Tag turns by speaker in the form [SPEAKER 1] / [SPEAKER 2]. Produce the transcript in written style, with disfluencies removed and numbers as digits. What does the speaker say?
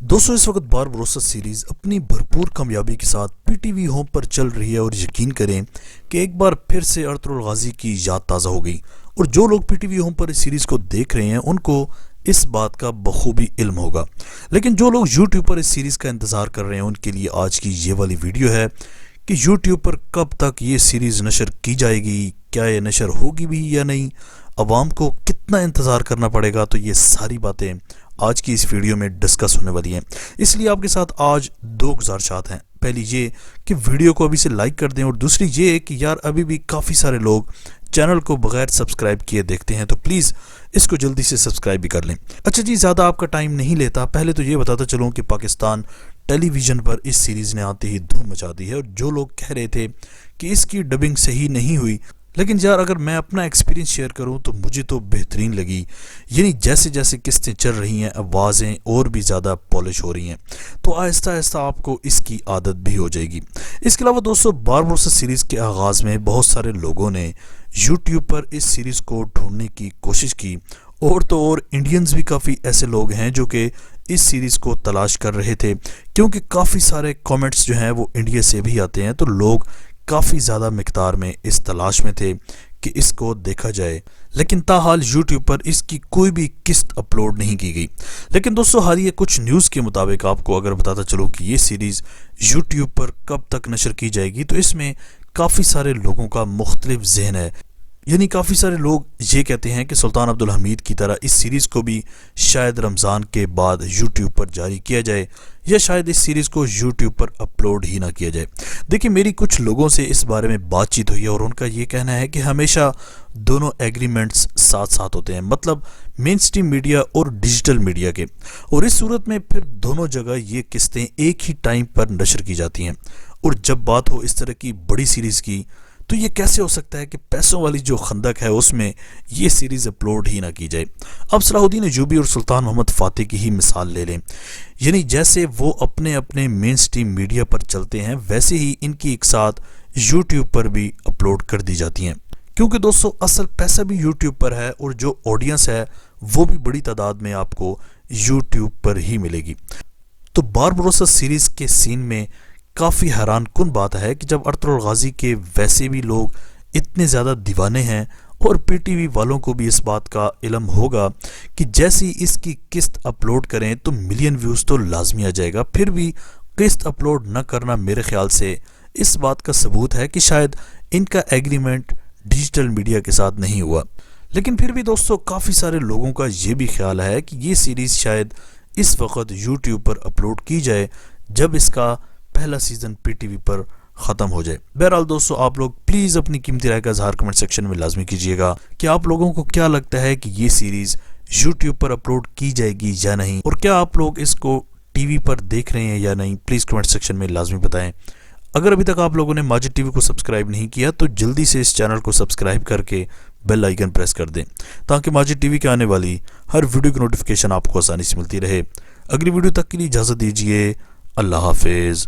[SPEAKER 1] दोस्तों इस वक्त बारबरोसा सीरीज अपनी भरपूर कामयाबी के साथ पीटीवी होम पर चल रही है और यकीन करें कि एक बार फिर से अर्तुगरुल गाजी की याद ताज़ा हो गई। और जो लोग पीटीवी होम पर इस सीरीज को देख रहे हैं उनको इस बात का बखूबी इल्म होगा, लेकिन जो लोग यूट्यूब पर इस सीरीज का इंतज़ार कर रहे हैं उनके लिए आज की ये वाली वीडियो है कि यूट्यूब पर कब तक ये सीरीज़ नशर की जाएगी, क्या ये नशर होगी भी या नहीं, अवाम को कितना इंतज़ार करना पड़ेगा। तो ये सारी बातें आज की इस वीडियो में डिस्कस होने वाली हैं। इसलिए आपके साथ आज दो गुजारिशात हैं। पहली ये कि वीडियो को अभी से लाइक कर दें और दूसरी ये कि यार अभी भी काफ़ी सारे लोग चैनल को बगैर सब्सक्राइब किए देखते हैं, तो प्लीज़ इसको जल्दी से सब्सक्राइब भी कर लें। अच्छा जी, ज़्यादा आपका टाइम नहीं लेता, पहले तो ये बताता चलूँ कि पाकिस्तान टेलीविज़न पर इस सीरीज़ ने आते ही धूम मचा दी है। और जो लोग कह रहे थे कि इसकी डबिंग सही नहीं हुई, लेकिन यार अगर मैं अपना एक्सपीरियंस शेयर करूं तो मुझे तो बेहतरीन लगी। यानी जैसे जैसे किस्तें चल रही हैं आवाज़ें और भी ज़्यादा पॉलिश हो रही हैं, तो आहिस्ता आहिस्ता आपको इसकी आदत भी हो जाएगी। इसके अलावा दोस्तों बारबरोसा सीरीज़ के आगाज़ में बहुत सारे लोगों ने यूट्यूब पर इस सीरीज़ को ढूंढने की कोशिश की, और तो और इंडियंस भी काफ़ी ऐसे लोग हैं जो कि इस सीरीज़ को तलाश कर रहे थे, क्योंकि काफ़ी सारे कमेंट्स जो हैं वो इंडिया से भी आते हैं। तो लोग काफ़ी ज़्यादा मिकदार में इस तलाश में थे कि इसको देखा जाए, लेकिन ताहाल यूट्यूब पर इसकी कोई भी किस्त अपलोड नहीं की गई। लेकिन दोस्तों हालिया कुछ न्यूज़ के मुताबिक आपको अगर बताता चलो कि ये सीरीज़ यूट्यूब पर कब तक नशर की जाएगी, तो इसमें काफ़ी सारे लोगों का मुख्तलिफ जहन है। यानी काफ़ी सारे लोग ये कहते हैं कि सुल्तान अब्दुल हमीद की तरह इस सीरीज़ को भी शायद रमज़ान के बाद यूट्यूब पर जारी किया जाए, या शायद इस सीरीज़ को यूट्यूब पर अपलोड ही ना किया जाए। देखिए मेरी कुछ लोगों से इस बारे में बातचीत हुई है और उनका ये कहना है कि हमेशा दोनों एग्रीमेंट्स साथ साथ होते हैं, मतलब मेन स्ट्रीम मीडिया और डिजिटल मीडिया के, और इस सूरत में फिर दोनों जगह ये किस्तें एक ही टाइम पर नशर की जाती हैं। और जब बात हो इस तरह की बड़ी सीरीज़ की, तो ये कैसे हो सकता है कि पैसों वाली जो खंदक है उसमें ये सीरीज़ अपलोड ही ना की जाए। अब सलाहुद्दीन अयूबी और सुल्तान मोहम्मद फ़ातिह की ही मिसाल ले लें। यानी जैसे वो अपने अपने मेन स्ट्रीम मीडिया पर चलते हैं, वैसे ही इनकी एक साथ यूट्यूब पर भी अपलोड कर दी जाती हैं, क्योंकि दोस्तों असल पैसा भी यूट्यूब पर है और जो ऑडियंस है वो भी बड़ी तादाद में आपको यूट्यूब पर ही मिलेगी। तो बारबरोसा सीरीज़ के सीन में काफ़ी हैरान कुन बात है कि जब अर्तुगरुल गाजी के वैसे भी लोग इतने ज़्यादा दीवाने हैं और पीटीवी वालों को भी इस बात का इल्म होगा कि जैसे ही इसकी किस्त अपलोड करें तो मिलियन व्यूज़ तो लाजमी आ जाएगा, फिर भी किस्त अपलोड न करना मेरे ख्याल से इस बात का सबूत है कि शायद इनका एग्रीमेंट डिजिटल मीडिया के साथ नहीं हुआ। लेकिन फिर भी दोस्तों काफ़ी सारे लोगों का ये भी ख्याल है कि ये सीरीज़ शायद इस वक्त यूट्यूब पर अपलोड की जाए जब इसका पहला सीज़न पीटीवी पर ख़त्म हो जाए। बहरहाल दोस्तों आप लोग प्लीज़ अपनी कीमती राय का इज़हार कमेंट सेक्शन में लाजमी कीजिएगा कि आप लोगों को क्या लगता है कि ये सीरीज़ यूट्यूब पर अपलोड की जाएगी या नहीं, और क्या आप लोग इसको टीवी पर देख रहे हैं या नहीं, प्लीज़ कमेंट सेक्शन में लाजमी बताएं। अगर अभी तक आप लोगों ने माजिद टीवी को सब्सक्राइब नहीं किया तो जल्दी से इस चैनल को सब्सक्राइब करके बेल आइकन प्रेस कर दें, ताकि माजिद टीवी के आने वाली हर वीडियो की नोटिफिकेशन आपको आसानी से मिलती रहे। अगली वीडियो तक के लिए इजाज़त दीजिए। अल्लाह हाफिज़।